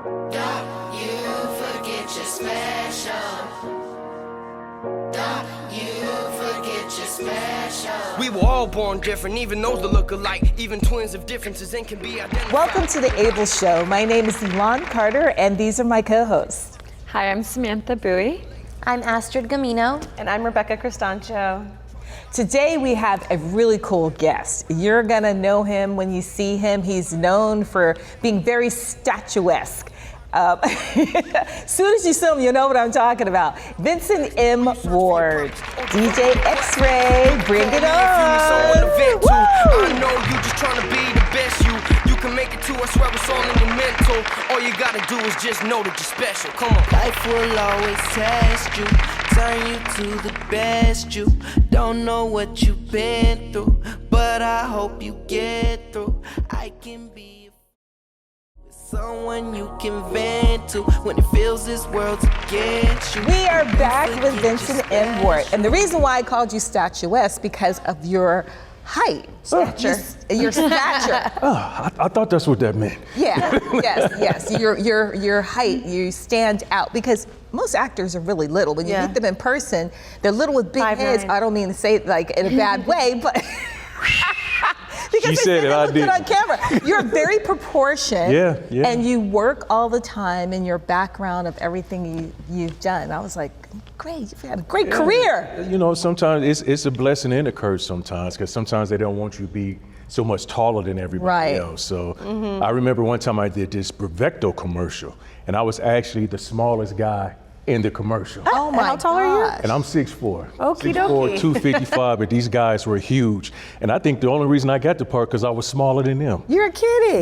Don't you forget your special. Don't you forget your special. We were all born different, even those that look alike, even twins have differences and can be identified. Welcome to the Able Show. My name is Elon Carter, and these are my co-hosts. Hi, I'm Samantha Bowie. I'm Astrid Gamino. And I'm Rebecca Cristancho. Today we have a really cool guest. You're gonna know him when you see him. He's known for being very statuesque. As soon as you see him, you know what I'm talking about. Vincent M. Ward, DJ X-Ray, bring it on. I know you just trying to be the best you can make it to. I swear it's all in your mental. All you gotta do is just know that you're special. Come on. Life will always test you, turn you to the best you. Don't know what you've been through, but I hope you get through. I can be someone you can vent to when it feels this world's against you. We are back with Vincent M. Ward. And the reason why I called you statuesque because of your height. Stature. Your stature. Oh, I thought that's what that meant. Yeah, yes. Your height, you stand out because most actors are really little. When you meet them in person, they're little with big 5'9". heads. I don't mean to say it like in a bad way, but because She said it, I look good didn't. on camera. You're very proportioned. Yeah. And you work all the time in your background of everything you've done. I was like, great, you've had a great career. You know, sometimes it's a blessing and a curse sometimes, because sometimes they don't want you to be so much taller than everybody else. So I remember one time I did this Brevecto commercial, and I was actually the smallest guy in the commercial. Oh my How tall are you? gosh. And I'm 6'4". Okie 6'4", dokie. 255, but these guys were huge. And I think the only reason I got the part because I was smaller than them. You're kidding.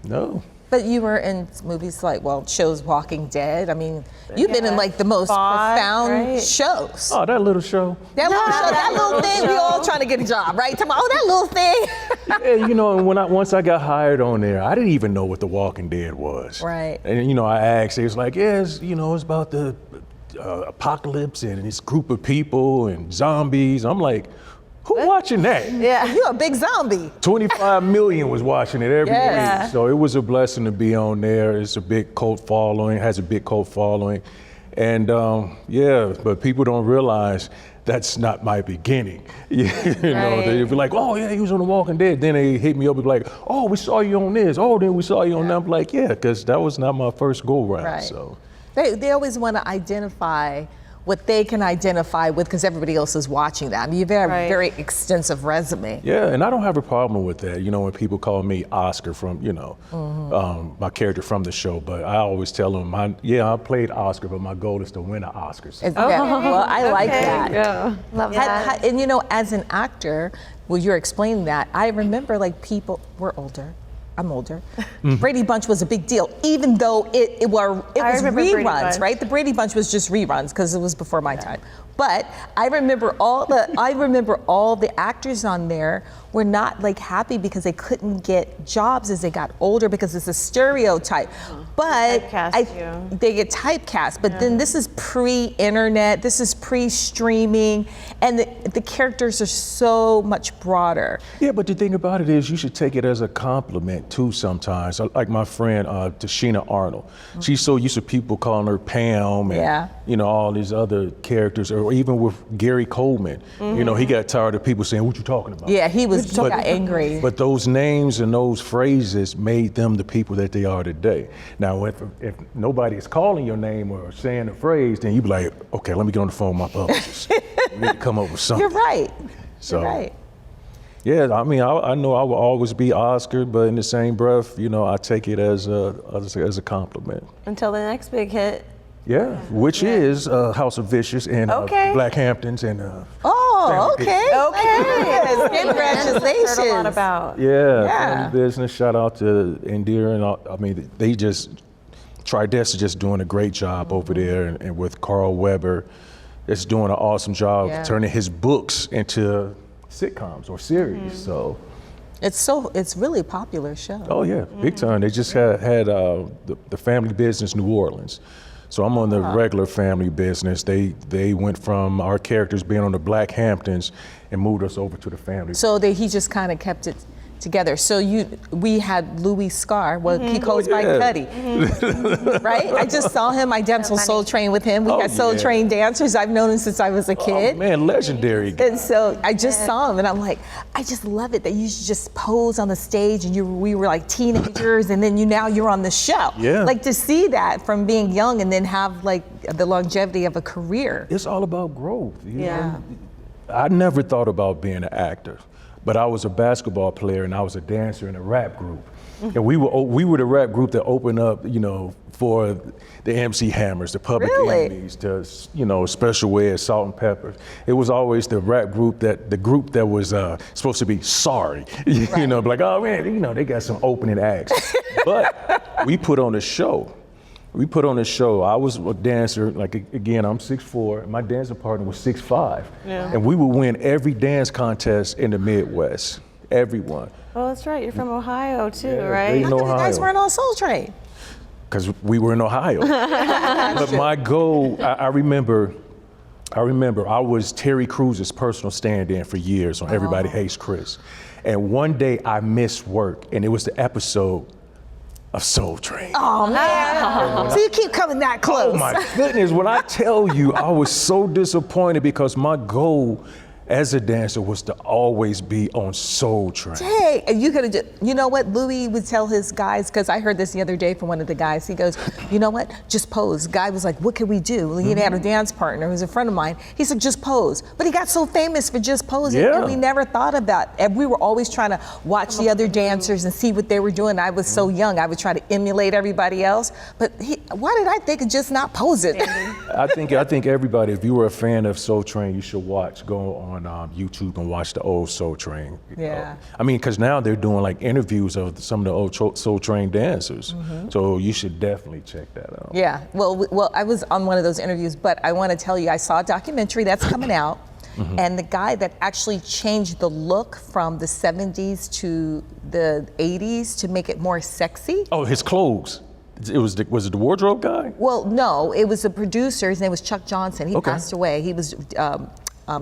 No. But you were in movies like, shows Walking Dead. I mean, you've been in like the most Spot, profound right? shows. Oh, that little show. That little show, that little thing, we all trying to get a job, right? Talking about, that little thing. Yeah, you know, and once I got hired on there, I didn't even know what The Walking Dead was. Right. And you know, I asked, it was like, it's about the apocalypse and this group of people and zombies. I'm like, who watching that? Yeah, you're a big zombie. 25 million was watching it every Yes. week. So it was a blessing to be on there. It's a big cult following, has a big cult following. And but people don't realize that's not my beginning. You know, they'd be like, oh yeah, he was on The Walking Dead. Then they hit me up and be like, oh, we saw you on this. Oh, then we saw you on that. I'm like, yeah, because that was not my first go round. Right. So They always want to identify what they can identify with because everybody else is watching that. I mean, you have a very extensive resume. yeah, and I don't have a problem with that. You know, when people call me Oscar from, my character from the show, but I always tell them, I played Oscar, but my goal is to win an Oscar. So. Well, I like that. Yeah. Love that. And as an actor, you're explaining that, I remember we're older. I'm older. Brady Bunch was a big deal, even though it was remember Brady reruns, Bunch. right? The Brady Bunch was just reruns because it was before my time. But I remember all the actors on there were not like happy because they couldn't get jobs as they got older because it's a stereotype. But they get typecast. But then this is pre-internet, this is pre-streaming, and the characters are so much broader. Yeah, but the thing about it is you should take it as a compliment too sometimes. Like my friend Tashina Arnold. She's so used to people calling her Pam and all these other characters, or even with Gary Coleman. You know, he got tired of people saying, what you talking about? Yeah, he got angry. But those names and those phrases made them the people that they are today. Now, if nobody is calling your name or saying a phrase, then you be like, okay, let me get on the phone with my publicist. We need to come up with something. You're right. So, You're right. Yeah, I mean, I know I will always be Oscar, but in the same breath, I take it as a compliment. Until the next big hit. Yeah, which is House of Vicious and Black Hamptons and. Congratulations. Heard a lot about. Family business. Shout out to Indira and all, I mean, Tridessa just doing a great job over there, and with Carl Weber, it's doing an awesome job turning his books into sitcoms or series. So. It's really a popular show. Oh yeah, big time. They just had the Family Business New Orleans. So I'm on the regular Family Business. They went from our characters being on the Black Hamptons and moved us over to the Family. So he just kind of kept it together. So we had Louis Scar, he goes by Cuddy, right? I just saw him. I danced on Soul Train with him. We had Soul Train dancers. I've known him since I was a kid. Oh, man, legendary guy. And so I just saw him, and I'm like, I just love it that you just pose on the stage, and we were like teenagers, and then now you're on the show. Yeah. Like to see that from being young and then have like the longevity of a career. It's all about growth. You Yeah. know? I never thought about being an actor, but I was a basketball player and I was a dancer in a rap group. And we were the rap group that opened up, for the MC Hammers, the Public Enemies, the Special Ed, Salt and Pepper. It was always the rap group that was supposed to be sorry, like, oh man, they got some opening acts. But we put on a show. I was a dancer, like again, I'm 6'4", my dancing partner was 6'5", and we would win every dance contest in the Midwest, everyone. Oh, that's right. You're from Ohio too, right? Dayton, How come you Ohio. guys weren't on Soul Train? Because we were in Ohio. But my goal, I remember I was Terry Cruz's personal stand-in for years on Everybody Hates Chris. And one day I missed work, and it was the episode of Soul Train. Oh man! So you keep coming that close. Oh my goodness, when I tell you, I was so disappointed because my goal as a dancer was to always be on Soul Train. Hey, and you could have just, you know what, Louis would tell his guys, because I heard this the other day from one of the guys, he goes, you know what, just pose. Guy was like, what can we do? He had a dance partner who was a friend of mine. He said, just pose. But he got so famous for just posing, and we never thought about it. And we were always trying to watch the other dancers and see what they were doing. I was so young, I would try to emulate everybody else. But why did I think of just not posing? I think everybody, if you were a fan of Soul Train, you should go on YouTube and watch the old Soul Train. Yeah. I mean, because now they're doing like interviews of some of the old Soul Train dancers. So you should definitely check that out. Yeah, well, I was on one of those interviews, but I want to tell you, I saw a documentary that's coming out, and the guy that actually changed the look from the 70s to the 80s to make it more sexy. Oh, his clothes. Was it the wardrobe guy? Well, no, it was a producer. His name was Chuck Johnson. He passed away. He was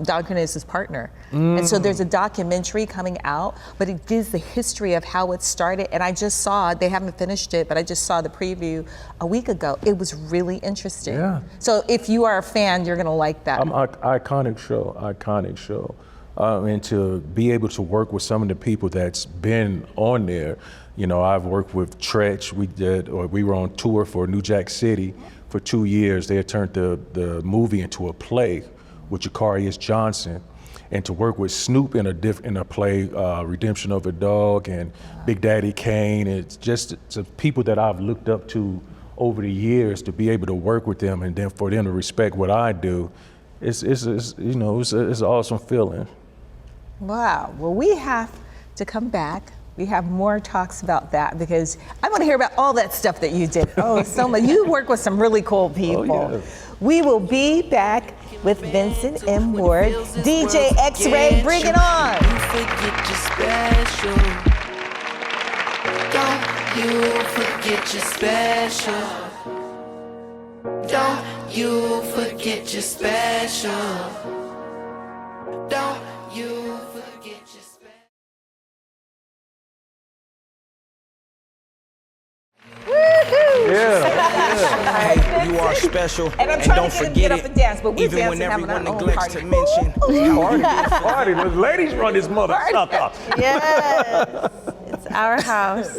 Don Cornelius' partner. And so there's a documentary coming out, but it gives the history of how it started. And I just saw, they haven't finished it, but I just saw the preview a week ago. It was really interesting. Yeah. So if you are a fan, you're gonna like that. Iconic show. And to be able to work with some of the people that's been on there. I've worked with Tretch. We were on tour for New Jack City for 2 years. They had turned the movie into a play with Jacarius Johnson, and to work with Snoop in a play, Redemption of a Dog, and Big Daddy Kane. It's just people that I've looked up to over the years, to be able to work with them, and then for them to respect what I do. It's an awesome feeling. Wow. Well, we have to come back. We have more talks about that, because I want to hear about all that stuff that you did. Oh, so much. You work with some really cool people. Oh, yeah. We will be back with Vincent M. Ward, DJ X-Ray, bring it on. You forget you're special. Don't you forget you're special. Don't you forget you're special. Don't you forget you're special. Hey, you are special, And I'm and trying don't to get him to forget get up it. and dance, but we're Even when dancing, having everyone our own neglects party. to mention. Party. The ladies run this mother sucker. Yes, it's our house.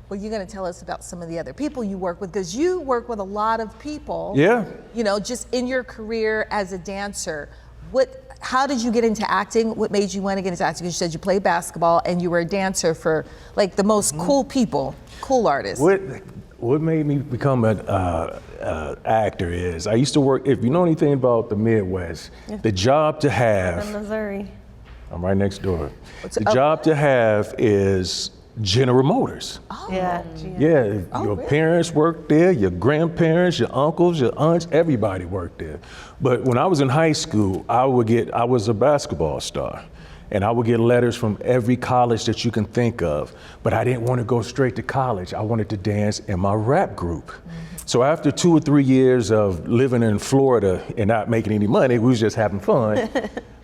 Well, you're going to tell us about some of the other people you work with, because you work with a lot of people. Yeah. Just in your career as a dancer. How did you get into acting? What made you want to get into acting? You said you played basketball and you were a dancer for like the most cool people, cool artists. What made me become an actor is I used to work. If you know anything about the Midwest, the job to have. From Missouri. I'm right next door. The job to have is General Motors. Yeah. Yeah, your parents worked there, your grandparents, your uncles, your aunts, everybody worked there. But when I was in high school, I was a basketball star. And I would get letters from every college that you can think of. But I didn't want to go straight to college. I wanted to dance in my rap group. So after 2 or 3 years of living in Florida and not making any money, we was just having fun,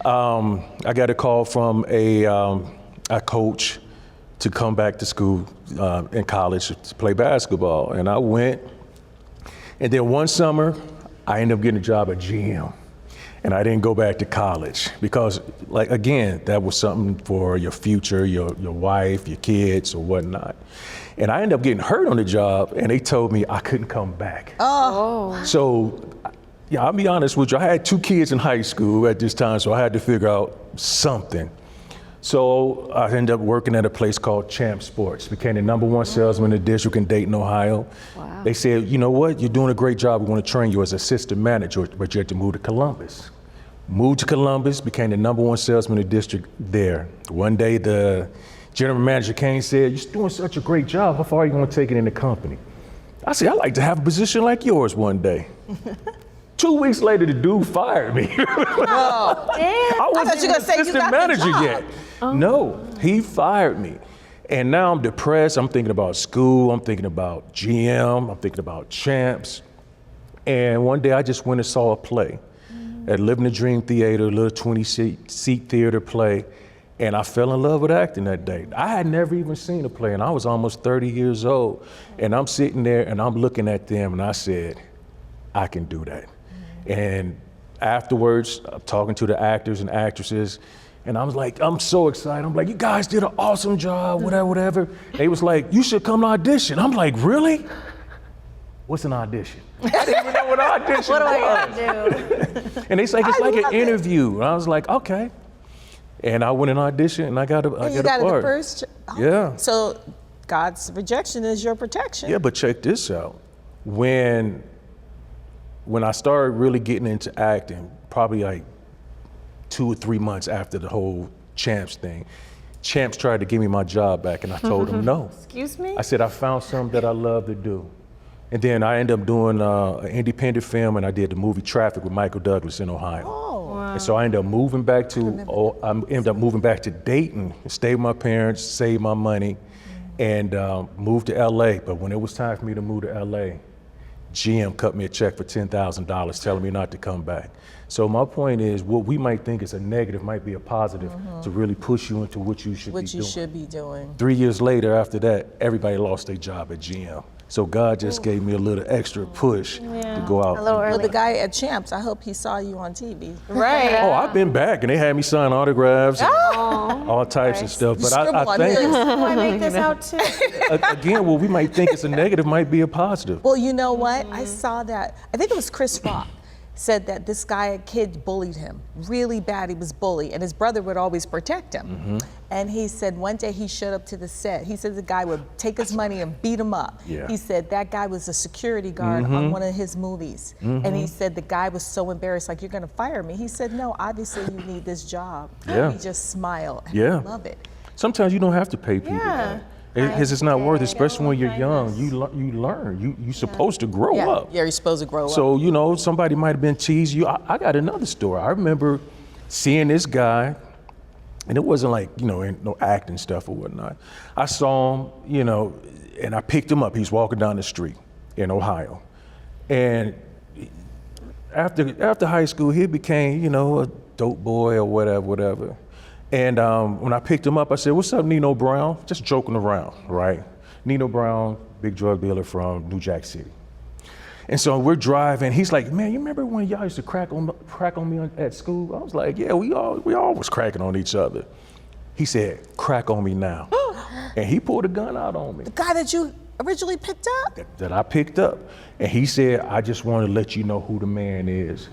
I got a call from a I coach to come back to school in college to play basketball. And I went, and then one summer, I ended up getting a job at GM. And I didn't go back to college because, like, again, that was something for your future, your wife, your kids, or whatnot. And I ended up getting hurt on the job, and they told me I couldn't come back. Oh. So, yeah, I'll be honest with you. I had 2 kids in high school at this time, so I had to figure out something. So I ended up working at a place called Champ Sports, became the #1 salesman in the district in Dayton, Ohio. Wow. They said, you know what, you're doing a great job. We want to train you as assistant manager, but you have to move to Columbus. Moved to Columbus, became the #1 salesman in the district there. One day the general manager came and said, you're doing such a great job, how far are you going to take it in the company? I said, I'd like to have a position like yours one day. 2 weeks later, the dude fired me. Oh, damn. I wasn't even assistant manager yet. Oh. No, he fired me. And now I'm depressed. I'm thinking about school. I'm thinking about GM. I'm thinking about Champs. And one day I just went and saw a play at Living the Dream Theater, a little 20-seat theater play. And I fell in love with acting that day. I had never even seen a play, and I was almost 30 years old. And I'm sitting there and I'm looking at them and I said, I can do that. And afterwards, I'm talking to the actors and actresses, and I was like, I'm so excited. I'm like, you guys did an awesome job, whatever. They was like, you should come to audition. I'm like, really? What's an audition? I didn't even know what an audition was. What do I gotta do? And they say, it's like an interview. And I was like, okay. And I went and auditioned, and I got a part. You got the first? Oh. Yeah. So God's rejection is your protection. Yeah, but check this out. When I started really getting into acting, probably like 2 or 3 months after the whole Champs thing, Champs tried to give me my job back, and I told them no. Excuse me? I said, I found something that I love to do. And then I ended up doing an independent film, and I did the movie Traffic with Michael Douglas in Ohio. Oh. Wow. And so I ended up moving back to Dayton, stayed with my parents, saved my money, and moved to LA. But when it was time for me to move to LA, GM cut me a check for $10,000 telling me not to come back. So my point is, what we might think is a negative might be a positive to really push you into what you should be doing. 3 years later, after that, everybody lost their job at GM. So God just gave me a little extra push to go out. Well, the guy at Champs, I hope he saw you on TV. Right. Oh, I've been back, and they had me sign autographs and all types of stuff. But I think, I make this out too. again, what we might think is a negative might be a positive. Well, you know what? I saw that. I think it was Chris Rock said that this guy, a kid, bullied him really bad. He was bullied, and his brother would always protect him. And he said one day he showed up to the set. He said the guy would take his money and beat him up. Yeah. He said that guy was a security guard on one of his movies. And he said the guy was so embarrassed, like, you're gonna fire me. He said, no, obviously you need this job. Yeah. He just smiled. And Yeah. I love it. Sometimes you don't have to pay people back. Because it's not worth it, especially when you're young. You learn. You're supposed to grow up. Yeah, you're supposed to grow up. So, you know, somebody might have been teasing you. I got another story. I remember seeing this guy, and it wasn't like, you know, no acting stuff or whatnot. I saw him, you know, and I picked him up. He's walking down the street in Ohio. And after high school, he became, you know, a dope boy or whatever. And when I picked him up, I said, what's up, Nino Brown? Just joking around, right? Nino Brown, big drug dealer from New Jack City. And so we're driving. He's like, man, you remember when y'all used to crack on me at school? I was like, yeah, we all was cracking on each other. He said, crack on me now. And he pulled a gun out on me. The guy that you originally picked up? That I picked up. And he said, I just want to let you know who the man is.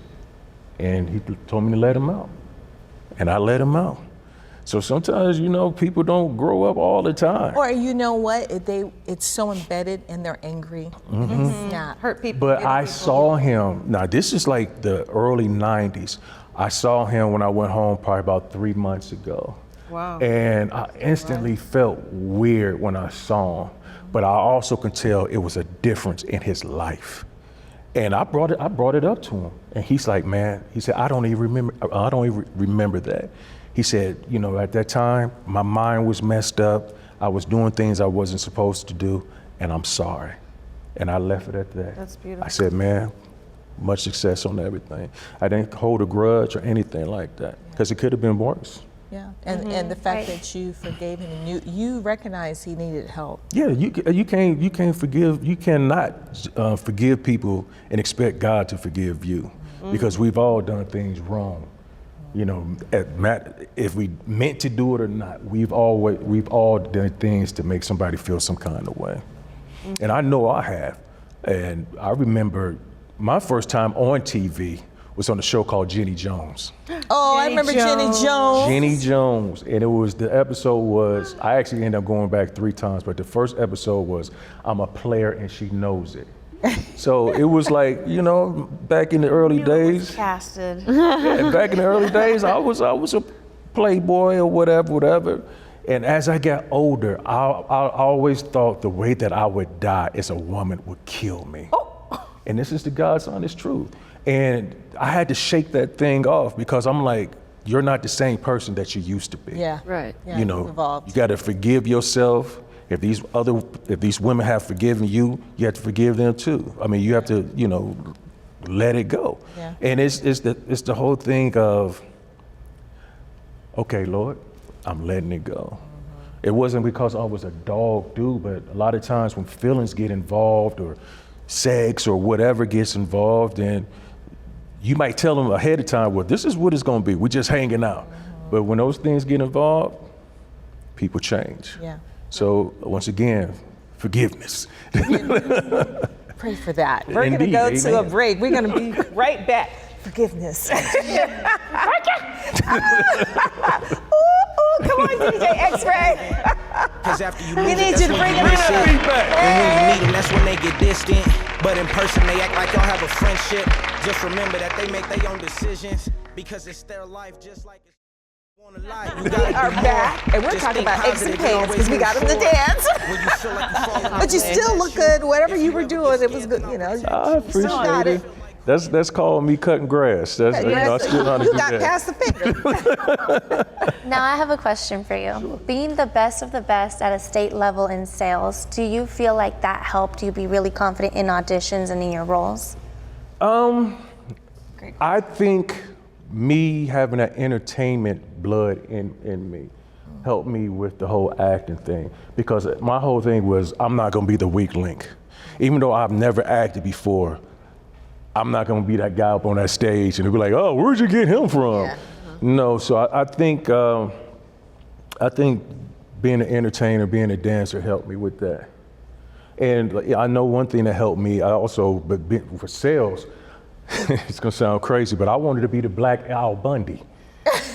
And he told me to let him out. And I let him out. So sometimes, you know, people don't grow up all the time. Or you know what? It's so embedded and they're angry. It's not. Hurt people. But I saw him, now this is like the early 90s. I saw him when I went home probably about 3 months ago. Wow. And I instantly felt weird when I saw him. But I also could tell it was a difference in his life. And I brought it up to him. And he's like, man, he said, I don't even remember that. He said, you know, at that time, my mind was messed up. I was doing things I wasn't supposed to do, and I'm sorry. And I left it at that. That's beautiful. I said, man, much success on everything. I didn't hold a grudge or anything like that, because it could have been worse. Yeah, and the fact that you forgave him and you recognized he needed help. Yeah, you can't forgive. You cannot forgive people and expect God to forgive you, because we've all done things wrong. You know, if we meant to do it or not, we've all done things to make somebody feel some kind of way. And I know I have. And I remember my first time on TV was on a show called Jenny Jones. Oh, I remember Jenny Jones. Jenny Jones, and the episode was, I actually ended up going back 3 times, but the first episode was, I'm a player and she knows it. So it was like, you know, back in the early days. Casted. Yeah, back in the early days, I was a playboy or whatever. And as I got older, I always thought the way that I would die is a woman would kill me. And this is the God's honest truth. And I had to shake that thing off, because I'm like, you're not the same person that you used to be. Yeah. Right. Yeah, You know, evolved. you got to forgive yourself. If these women have forgiven you, you have to forgive them too. I mean, you have to, you know, let it go. Yeah. And it's the whole thing of, okay, Lord, I'm letting it go. It wasn't because I was a dog dude, but a lot of times when feelings get involved, or sex or whatever gets involved, and you might tell them ahead of time, well, this is what it's going to be. We're just hanging out. But when those things get involved, people change. Yeah. So once again, forgiveness. Pray for that. We're going to Indeed, go to a amen. break. We're going to be right back. Forgiveness. Ooh, come on, DJ X-Ray. Cause after you We lose need it, you that's to when bring you it miss in. it. And when you meet them, that's when they get distant. But in person, they act like y'all have a friendship. Just remember that they make their own decisions, because it's their life, just like it's wanna lie. You We gotta are do more. back, and we're Just talking think about aches and positive, pains, because we always got him move to forward. dance. When you feel like you falling But you off, still look good. Whatever if you were ever doing, get it was scared, good. You know, I you still got appreciate it. it. That's called me cutting grass. That's, you know, I still know how to You do got that. past the finger. Now I have a question for you. Being the best of the best at a state level in sales, do you feel like that helped you be really confident in auditions and in your roles? I think me having that entertainment blood in me helped me with the whole acting thing, because my whole thing was, I'm not gonna be the weak link. Even though I've never acted before, I'm not gonna be that guy up on that stage and they'll be like, oh, where'd you get him from? Yeah. No, so I think being an entertainer, being a dancer helped me with that. And I know one thing that helped me, but for sales, it's gonna sound crazy, but I wanted to be the Black Al Bundy.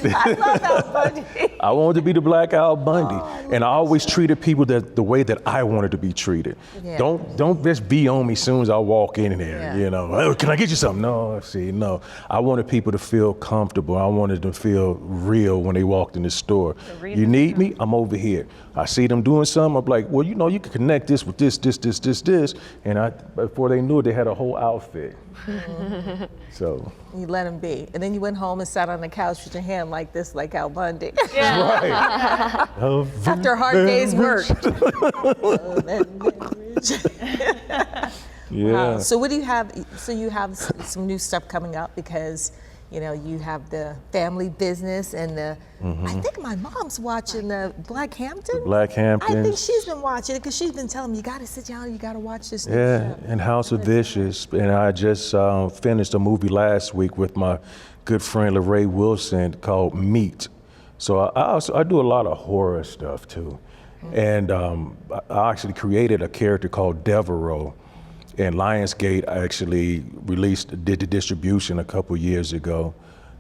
I love Al Bundy. I wanted to be the Black Al Bundy, and I always treated people the way that I wanted to be treated. Yeah. Don't just be on me as soon as I walk in there. Yeah. You know, oh, can I get you something? No. I wanted people to feel comfortable. I wanted them to feel real when they walked in the store. You need me? I'm over here. I see them doing something. I'm like, well, you know, you can connect this with this, and before they knew it, they had a whole outfit. So. You let him be. And then you went home and sat on the couch with your hand like this, like Al Bundy. Right. After a hard day's work. Yeah. So what do you have? So you have some new stuff coming up, because, you know, you have the family business and the, I think my mom's watching the Blackhampton. Blackhampton. I think she's been watching it, because she's been telling me, you gotta sit down, you gotta watch this new Yeah, show. and House of Vicious. And I just finished a movie last week with my good friend LaRae Wilson called Meat. So I do a lot of horror stuff too. And I actually created a character called Devereaux. And Lionsgate actually did the distribution a couple years ago,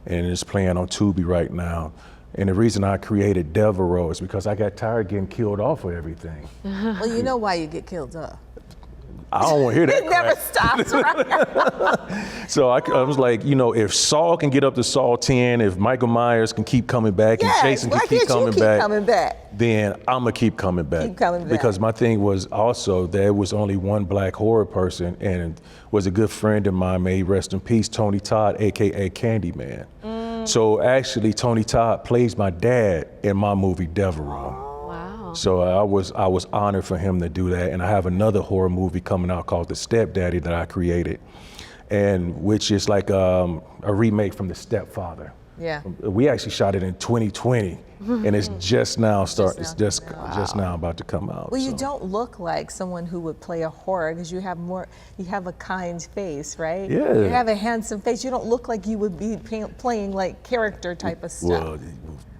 and it's playing on Tubi right now. And the reason I created Devereaux is because I got tired of getting killed off of everything. Well, you know why you get killed off. I don't want to hear that It never crap. stops, right? So I was like, you know, if Saul can get up to Saul 10, if Michael Myers can keep coming back, and Jason why can keep can't you coming keep back, coming back? then I'm gonna keep coming back. Keep coming back. Because my thing was also there was only one black horror person, and was a good friend of mine, may he rest in peace, Tony Todd, AKA Candyman. So actually, Tony Todd plays my dad in my movie Devereaux. Wow. So I was honored for him to do that, and I have another horror movie coming out called The Stepdaddy that I created, and which is like a remake from The Stepfather. Yeah. We actually shot it in 2020, and it's just now now about to come out. Well, you so. don't look like someone who would play a horror because you have a kind face, right? Yeah. You have a handsome face. You don't look like you would be playing like character type of stuff. Well,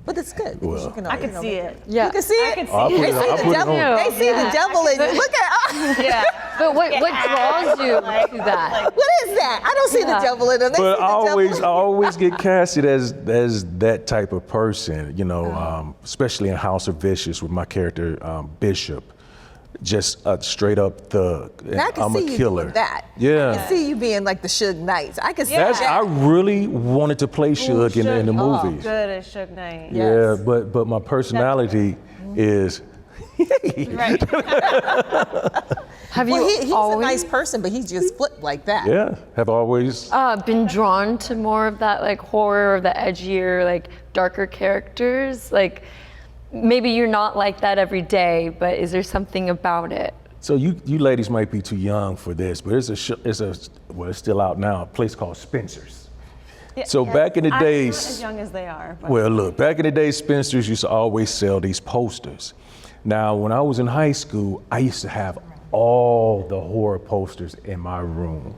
But it's good. Well, you can, I can see it. Yeah. You can see it? I can see I'll put They it- see I'll the put it devil. on. They see the devil in you. Look at Yeah. But what draws you to that? what is that? I don't see the devil in them. They But see I the devil. always get casted as that type of person, you know, especially in House of Vicious with my character Bishop, just straight up thug. And I can I'm see a you killer. doing that. I Yeah. can see you being like the Suge Knights. I can see I that. really wanted to play Suge in the movies. Good as Suge Knight. Yeah, but my personality is. Have you Well, he's a always nice person, but he's just flipped like that. Yeah, have always. been drawn to more of that like horror or the edgier, like darker characters? Like maybe you're not like that every day, but is there something about it? So you ladies might be too young for this, but it's still out now. A place called Spencer's. So back in the I'm days, not as young as they are. But well, look, back in the day, Spencer's used to always sell these posters. Now, when I was in high school, I used to have all the horror posters in my room,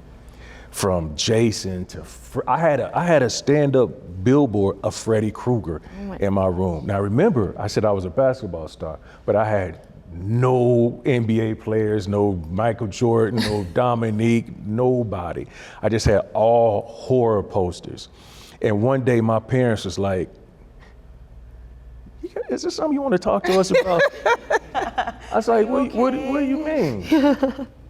from Jason to I had a stand-up billboard of Freddy Krueger in my room. Now, remember, I said I was a basketball star, but I had no NBA players, no Michael Jordan, no Dominique, nobody. I just had all horror posters. And one day, my parents was like, "Is this something you want to talk to us about?" I was like, what do you mean?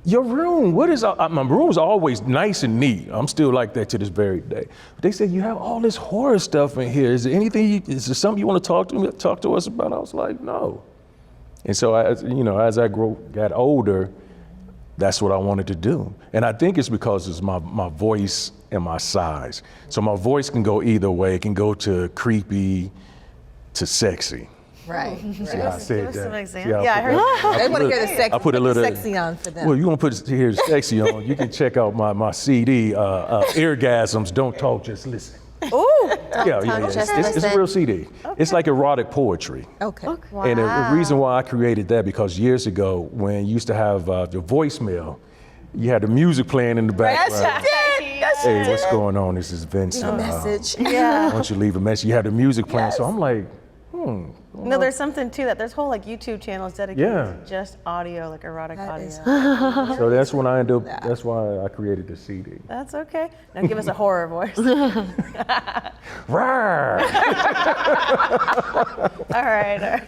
Your room, my room's always nice and neat. I'm still like that to this very day. But they said, you have all this horror stuff in here. Is there something you want to talk to us about? I was like, no. And so as I got older, that's what I wanted to do. And I think it's because it's my voice and my size. So my voice can go either way. It can go to creepy, to sexy. Right. See how I said give us that? some See examples. how I Yeah, I put heard that? They want to hear the sexy, I put a little sexy on for them. Well, you want to put here sexy on? You can check out my CD, Eargasms. Don't talk, just listen. Ooh. Yeah. just It's a listen. real CD. It's like erotic poetry. Okay. And the reason why I created that, because years ago, when you used to have the voicemail, you had the music playing in the background. Yes, you did. Yes, you Hey, did. what's going on? This is Vincent. A message. Why don't you leave a message? You had the music playing, Yes. so I'm like, No, there's something to that. There's whole like YouTube channels dedicated Yeah. to just audio, like erotic That audio. is- So that's when that's why I created the CD. That's okay. Now give us a horror voice. Rawr! All right.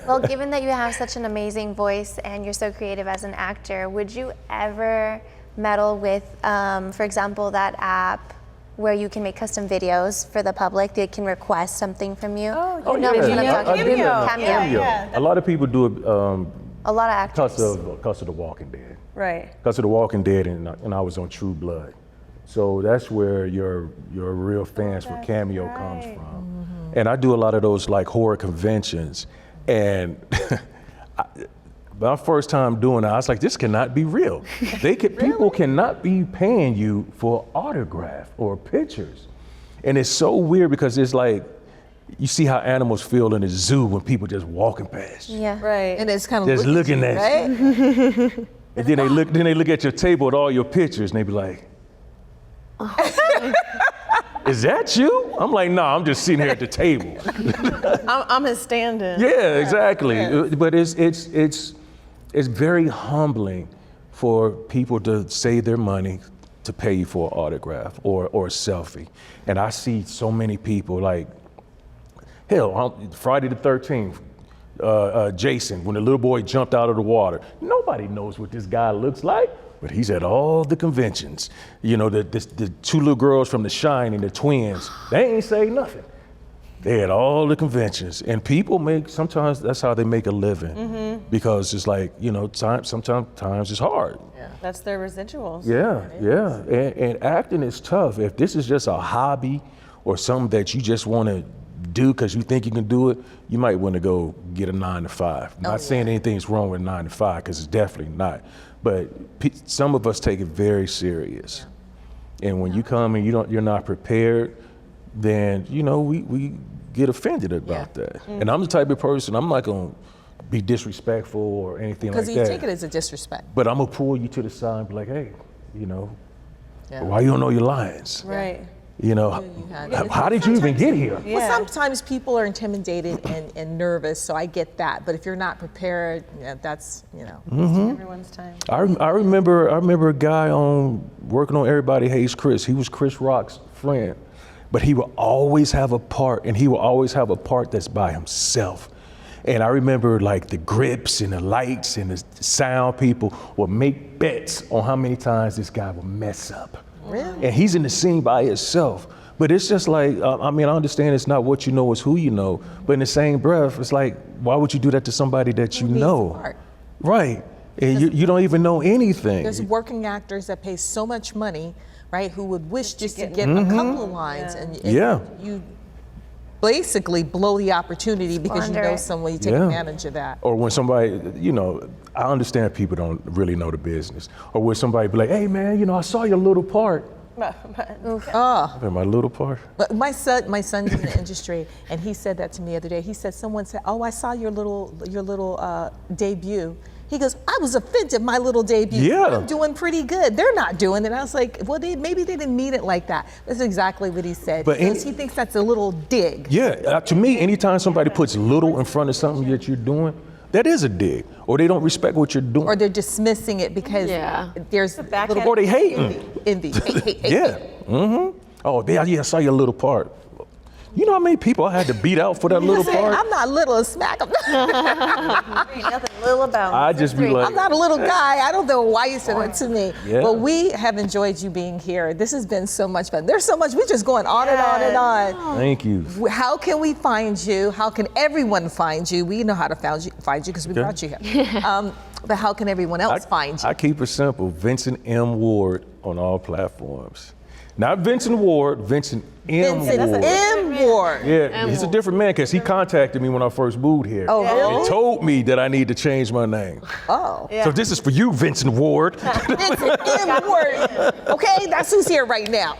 Well, given that you have such an amazing voice and you're so creative as an actor, would you ever meddle with, for example, that app where you can make custom videos for the public? They can request something from you. Oh, You know which one I'm I talking did about? that. Cameo. Yeah. A lot of people do it A lot of actors. because of The Walking Dead. Right. Because of The Walking Dead, and I was on True Blood. So that's where your real fans for Cameo comes from. And I do a lot of those like horror conventions, and my first time doing it, I was like, this cannot be real. People cannot be paying you for autograph or pictures. And it's so weird because it's like, you see how animals feel in the zoo when people just walking past you. Yeah. Right. And it's kind of Just looking at you. right? And then they look at your table with all your pictures and they be like, is that you? I'm like, no, I'm just sitting here at the table. I'm his stand-in. Yeah, exactly. But it's very humbling for people to save their money to pay you for an autograph or a selfie. And I see so many people like, hell, Friday the 13th, Jason, when the little boy jumped out of the water. Nobody knows what this guy looks like, but he's at all the conventions. You know, the two little girls from The Shining, the twins, they ain't say nothing. They at all the conventions, and people sometimes that's how they make a living, because it's like, you know, sometimes times it's hard. That's their residuals. Yeah. And acting is tough. If this is just a hobby or something that you just want to do because you think you can do it, you might want to go get a 9-to-5. Not saying anything's wrong with 9-to-5, because it's definitely not. But some of us take it very serious. And when you come and you're not prepared, then, you know, we get offended about that. And I'm the type of person, I'm not gonna be disrespectful or anything like that. Because you take it as a disrespect. But I'm gonna pull you to the side and be like, hey, you know, why you don't know your lines? Right. You know, how did you even get here? Well, sometimes people are intimidated and nervous, so I get that. But if you're not prepared, that's, you know. Everyone's time. I remember a guy working on Everybody Hates Chris. He was Chris Rock's friend, but he will always have a part, and he will always have a part that's by himself. And I remember like the grips and the lights and the sound people would make bets on how many times this guy would mess up. Really? And he's in the scene by himself. But it's just like, I mean, I understand it's not what you know, it's who you know. But in the same breath, it's like, why would you do that to somebody that you know? Right. And you don't even know anything. There's working actors that pay so much money, right, who would wish just to get a couple of lines. And you basically blow the opportunity because you know someone, you take advantage of that. Or when somebody, you know, I understand people don't really know the business. Or when somebody be like, hey man, you know, I saw your little part. My little part. But my son's in the industry, and he said that to me the other day. He said, someone said, oh, I saw your little debut. He goes, I was offended my little debut. Yeah. I'm doing pretty good. They're not doing it. And I was like, well, maybe they didn't mean it like that. That's exactly what he said. But he thinks that's a little dig. Yeah, to me, anytime somebody puts little in front of something that you're doing, that is a dig. Or they don't respect what you're doing. Or they're dismissing it because there's little... Or they hating. Envy. Hate. Yeah. Oh, I saw your little part. You know how many people I had to beat out for that little part? I'm not little and smack him. Ain't nothing little about me. I just be like, I'm not a little guy. I don't know why you said that to me. Yeah. But we have enjoyed you being here. This has been so much fun. There's so much. We're just going on and on and on. Thank you. How can we find you? How can everyone find you? We know how to find you because we brought you here. But how can everyone else find you? I keep it simple. Vincent M. Ward on all platforms. Not Vincent Ward, Vincent M. Ward. M. Ward. Yeah, he's a different man because he contacted me when I first moved here. Oh, really? And told me that I need to change my name. Oh. Yeah. So this is for you, Vincent Ward. Vincent M. Ward. Okay, that's who's here right now.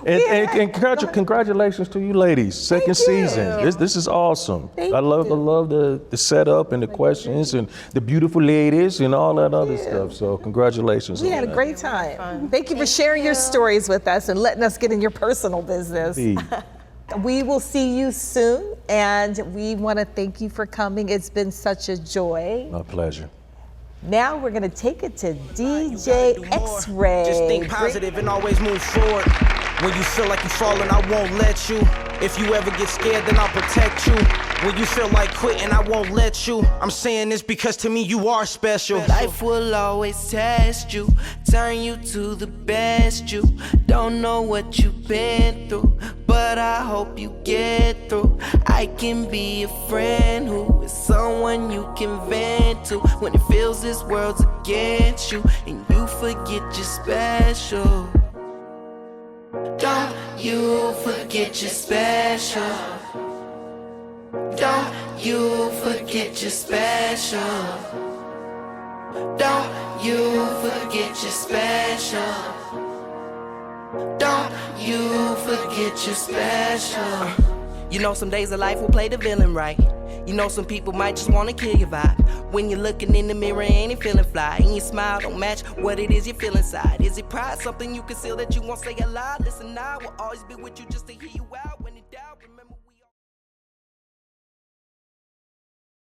And congratulations to you ladies, second season. This is awesome. I love the setup and the questions and the beautiful ladies and all that other stuff. So congratulations. We had a great time. Thank you for sharing your stories with us and letting us get in your personal business. We will see you soon, and we want to thank you for coming. It's been such a joy. My pleasure. Now we're going to take it to DJ X-Ray. Just think positive and always move forward. When you feel like you're falling, I won't let you. If you ever get scared, then I'll protect you. When you feel like quitting, I won't let you. I'm saying this because to me you are special. Life will always test you, turn you to the best you. Don't know what you've been through, but I hope you get through. I can be a friend who is someone you can vent to when it feels this world's against you and you forget you're special. Don't you forget you're special. Don't you forget you're special. Don't you forget you're special. Don't you forget you're special. You know some days of life will play the villain right. You know some people might just wanna kill your vibe. When you're looking in the mirror, ain't it feeling fly? And your smile don't match what it is you feel inside. Is it pride, something you conceal that you won't say aloud? Listen, I will always be with you just to hear you out.